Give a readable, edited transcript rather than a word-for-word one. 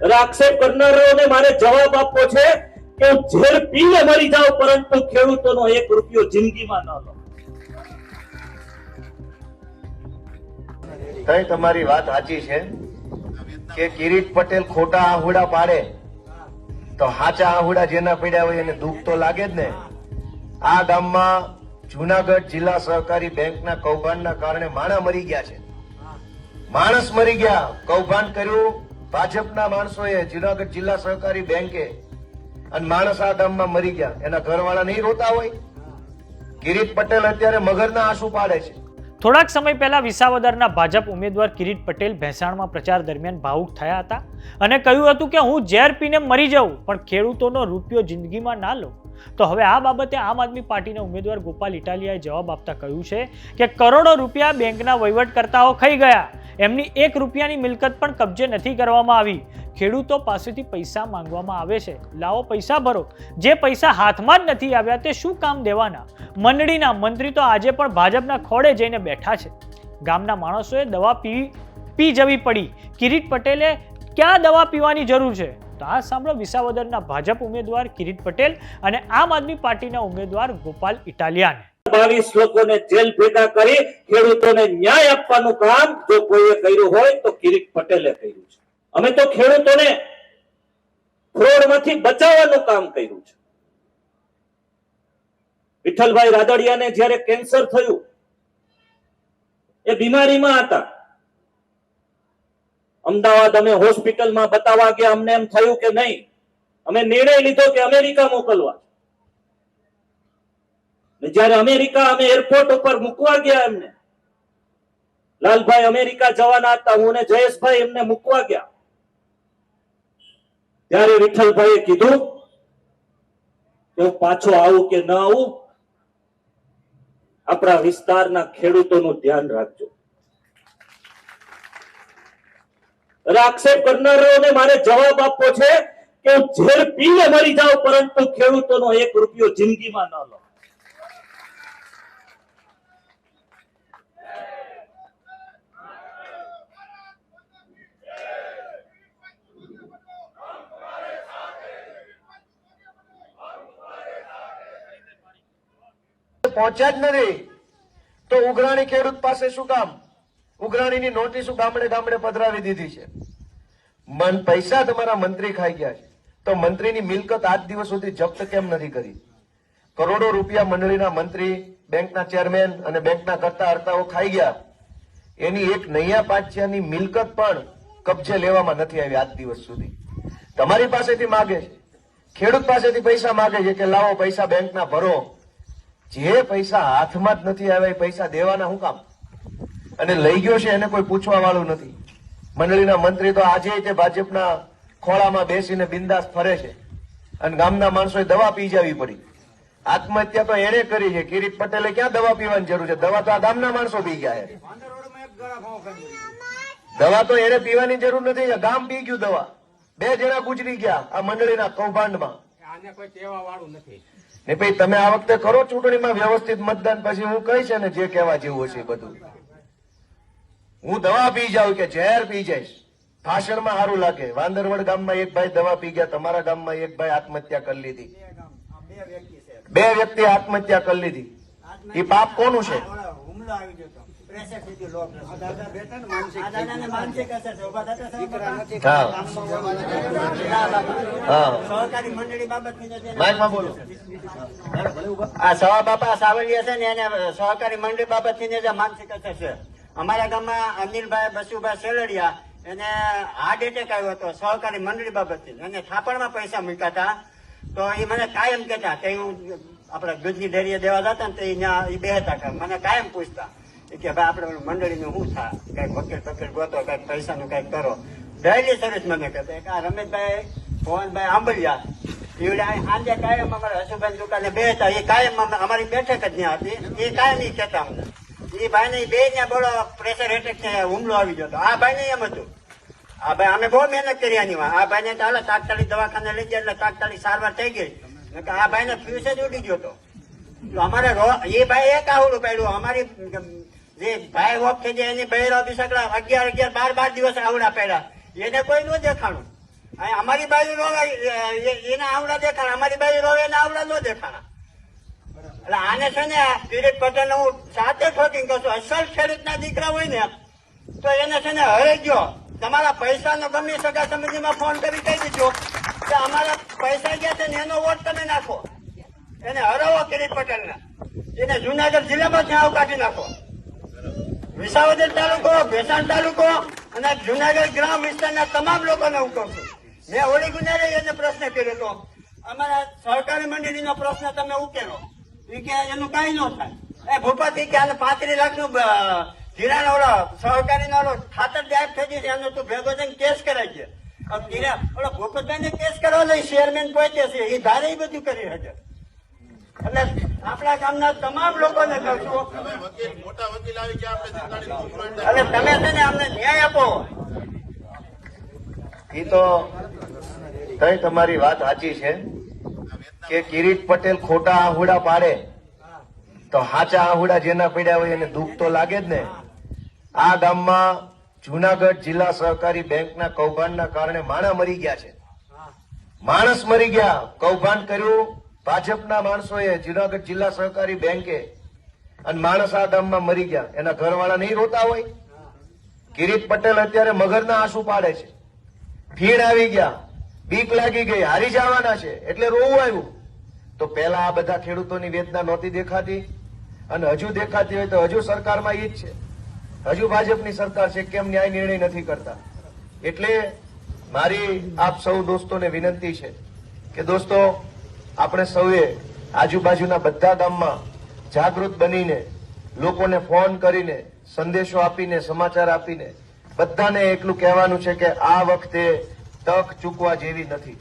આક્ષેપ કરનારાઓને મારે જવાબ આપવો છે કે હું ઝેર પીને મરી જાઉં પરંતુ ખેડૂતોનો 1 રૂપિયો જિંદગીમાં ન લો. તમારી વાત સાચી છે કે કિરીટ પટેલ ખોટા આહુડા પાડે તો હાચા આહુડા જેના પડ્યા હોય એને દુઃખ તો લાગે જ ને. આ ગામમાં જુનાગઢ જિલ્લા સહકારી બેંકના કૌભાંડના કારણે માણસ મરી ગયા છે. માણસ મરી ગયા, કૌભાંડ કર્યું ભાજપના માણસોએ જુનાગઢ જિલ્લા સહકારી બેંકે, અને માણસ આ ગામમાં મરી ગયા. એના ઘરવાળા નહીં રોતા હોય? કિરીટ પટેલ અત્યારે મગરના આંસુ પાડે છે. થોડાક સમય પહેલા વિસાવદરના ભાજપ ઉમેદવાર કિરીટ પટેલ ભેંસાણમાં પ્રચાર દરમિયાન ભાવુક થયા હતા અને કહ્યું હતું કે હું ઝેર પીને મરી જાઉં પણ ખેડૂતોનો રૂપિયો જિંદગીમાં ના લો. તો હવે આ બાબતે આમ આદમી પાર્ટીના ઉમેદવાર ગોપાલ ઇટાલિયાએ જવાબ આપતા કહ્યું છે કે કરોડો રૂપિયા બેંકના વહીવટકર્તાઓ ખાઈ ગયા, એમની 1 રૂપિયાની મિલકત પણ કબજે નથી કરવામાં આવી. ખેડૂતો પાસેથી પૈસા માંગવામાં આવે છે, લાવો પૈસા ભરો. જે પૈસા હાથમાં જ નથી આવ્યા તે શું કામ દેવાના? મંડળીના મંત્રી તો આજે પણ ભાજપના ખોળે જઈને બેઠા છે. ગામના માણસોએ દવા પી જવી પડી. કિરીટ પટેલે ક્યાં દવા પીવાની જરૂર છે? તો આ સાંભળો વિસાવદરના ભાજપ ઉમેદવાર કિરીટ પટેલ અને આમ આદમી પાર્ટીના ઉમેદવાર ગોપાલ ઇટાલિયાને. 22 લોકોને જેલ ભેગા કરી ખેડૂતોને ન્યાય આપવાનું કામ જો કોઈએ કર્યું હોય તો કિરીટ પટેલે કર્યું છે. અમે તો ખેડૂતોને ફ્રોડમાંથી બચાવવાનું કામ કર્યું છે. વિઠ્ઠલભાઈ રાદડિયાને જ્યારે કેન્સર થયું, એ બીમારીમાં હતા, અમદાવાદ અમે હોસ્પિટલમાં બતાવવા ગયા. અમને એમ થયું કે નહીં, અમે નિર્ણય લીધો કે અમેરિકા મોકલવા. જયારે અમેરિકા અમે એરપોર્ટ ઉપર મૂકવા ગયા, એમને લાલભાઈ અમેરિકા જવાના હતા, હું ને જયેશભાઈ એમને મૂકવા ગયા. ત્યારે વિઠ્ઠલભાઈએ કીધું કે હું પાછો આવું કે ન આવું, આપણા વિસ્તારના ખેડૂતોનું ધ્યાન રાખજો. આક્ષેપ કરનારાઓને મારે જવાબ આપવો છે કે હું ઝેર પીને મરી જાઉં પરંતુ ખેડૂતોનો 1 રૂપિયો જિંદગીમાં ન લો. પહોંચ્યા જ નથી તો ઉઘરાણી ખેડૂત પાસે શું કામ? ઉઘરાણીની નોટિસો ગામડે ગામડે પધરાવી દીધી છે. પૈસા તમારા મંત્રી ખાઈ ગયા છે તો મંત્રીની મિલકત આજ દિવસ સુધી જપ્ત કેમ નથી કરી? કરોડો રૂપિયા મંડળીના મંત્રી, બેંકના ચેરમેન અને બેંકના કરતા હર્તાઓ ખાઈ ગયા. એની એક નૈયા પાછિયાની મિલકત પણ કબજે લેવામાં નથી આવી આજ દિવસ સુધી. તમારી પાસેથી માગે છે, ખેડૂત પાસેથી પૈસા માગે છે કે લાવો પૈસા બેંકના ભરો. જે પૈસા હાથમાં જ નથી આવ્યા એ પૈસા દેવાના શું કામ? અને લઈ ગયો છે એને કોઈ પૂછવા વાળું નથી. મંડળીના મંત્રી તો આજે તે ભાજપના ખોળામાં બેસીને બિંદાસ ફરે છે અને ગામના માણસોએ દવા પી જવી પડી. આત્મહત્યા તો એને કરી છે. કિરીટ પટેલે ક્યાં દવા પીવાની જરૂર છે? દવા તો આ ગામના માણસો પી ગયા છે. દવા તો એને પીવાની જરૂર નથી, ગામ પી ગયું દવા. 2 જણા ગુજરી ગયા આ મંડળીના કૌભાંડમાં. આને કોઈ કહેવા વાળું નથી. ને ભાઈ તમે આ વખતે કરો ચૂંટણીમાં વ્યવસ્થિત મતદાન, પછી હું કહીશ ને જે કહેવા જેવું છે બધું. હું દવા પી જાઉં કે ઝેર પી જઈશ, ભાષણમાં સારું લાગે. વાંદરવડ ગામમાં એક ભાઈ દવા પી ગયા, તમારા ગામમાં એક ભાઈ આત્મહત્યા કરી લીધી. 2 વ્યક્તિ આત્મહત્યા કરી લીધી. એ પાપ કોનું છે? આ સવા બાપા સાવલિયા છે ને એને સહકારી મંડળી બાબતની જે માનસિક અસર છે. અમારા ગામમાં અનિલભાઈ બસુભાઈ સેલડિયા, એને હાર્ટ એટેક આવ્યો હતો સહકારી મંડળી બાબતથી. એને થાપણમાં પૈસા મૂક્યા હતા તો એ મને કાયમ કહેતા કે હું આપડે દૂધની ડેરીએ દેવા જતા ને તો એ બેહતા, મને કાયમ પૂછતા કે ભાઈ આપડે મંડળીનું શું થાય, કઈક વકીલ પકીલ ગોતો, કઈક પૈસાનું કઈક કરો. ડેલી સર્વિસ મને કહેતા કે આ રમેશભાઈ ભવનભાઈ આંબલિયા સાંજે કાયમ અમારા હસુભાઈ દુકાને બેસતા, એ કાયમ અમારી બેઠક જ ત્યાં હતી. એ કાયમ એ કહેતા અમને. એ ભાઈ ને 2 ત્યાં બોલો પ્રેશર એટેક હુમલો આવી ગયો હતો. આ ભાઈ ને એમ હતું, આ ભાઈ અમે બહુ મહેનત કરી આની. આ ભાઈ ને ચાલે તાત્કાલિક દવાખાને લઈ ગયા એટલે તાત્કાલિક સારવાર થઈ ગઈ. આ ભાઈ ને ફ્યુઝ જ ઉડી ગયો હતો. અમારે એ ભાઈ એક આવડું પડ્યું. અમારી જે ભાઈ ઓફ થઈ જાય એની બહેરા બિસકડા 11-12 દિવસ આવડા પડ્યા, એને કોઈ ન દેખાણું. અહીં અમારી બાજુ રોવે એના આવડા દેખાણા, અમારી બાજુ રોવે એના આવડા ન દેખાણા. એટલે આને છે ને કિરીટ પટેલ હું સાથે ઠોકીને કહું છું, અસલ ખેડૂતના દીકરા હોય ને તો એને છે ને હરે ગયો તમારા પૈસાનો ગમે સગા સમિતિમાં ફોન કરી કહી દીધો કે અમારા પૈસા ગયા છે ને એનો વોટ તમે નાખો, એને હરાવો કિરીટ પટેલને, એને જુનાગઢ જિલ્લામાં ત્યાં કાઢી નાખો. વિસાવદર તાલુકો, ભેસાણ તાલુકો અને જુનાગઢ ગ્રામ વિસ્તારના તમામ લોકોને હું કહું છું. મેં હોળી ગુનારે એને પ્રશ્ન કર્યો હતો, અમારા સહકારી મંડળીનો પ્રશ્ન તમે ઉકેલો. એ કે એનું કઈ ન થાય. એ ભૂપતિ કે આને 35 લાખનું ધિરાણ ઓલો સહકારીનો ઓલો ખાતર ગાયબ થઈ ગયું છે, એનો તું ભેગો થઈને કેસ કરાય છે. ઓલો ભૂપતભાઈને કેસ કરવા લઈ ચેરમેન પહોંચે છે, એ ધારે એ બધું કરી શકે. એટલે આપણા ગામના તમામ લોકોને કહું છું, એટલે તમે છે ને અમને ન્યાય આપો. એ તો તઈ તમારી વાત સાચી છે કે કિરીટ પટેલ ખોટા આહુડા પાડે તો હાચા આહુડા જેના પડ્યા હોય એને દુઃખ તો લાગે જ ને. આ ગામમાં જુનાગઢ જિલ્લા સહકારી બેંકના કૌભાંડના કારણે માણસ મરી ગયા છે. માણસ મરી ગયા, કૌભાંડ કર્યું ભાજપના માણસોએ જુનાગઢ જિલ્લા સહકારી બેંકે, અને માણસ આ ગામમાં મરી ગયા. એના ઘરવાળા નહીં રોતા હોય? કિરીટ પટેલ અત્યારે મગરના આંસુ પાડે છે. ફીણ આવી ગયા, બીક લાગી ગઈ, હારી જવાના છે એટલે રોવું આવ્યું. તો પેલા આ બધા ખેડૂતોની વેદના નહોતી દેખાતી, અને હજુ દેખાતી હોય તો હજુ સરકારમાં ઈ જ છે, હજુ ભાજપની સરકાર છે, કેમ ન્યાય નિર્ણય નથી કરતા. એટલે મારી આપ સૌ દોસ્તોને વિનંતી છે કે દોસ્તો, આપણે સૌએ આજુબાજુના બધા ગામમાં જાગૃત બનીને, લોકોને ફોન કરીને, સંદેશો આપીને, સમાચાર આપીને બધાને એટલું કહેવાનું છે કે આ વખતે તક ચૂકવા જેવી નથી.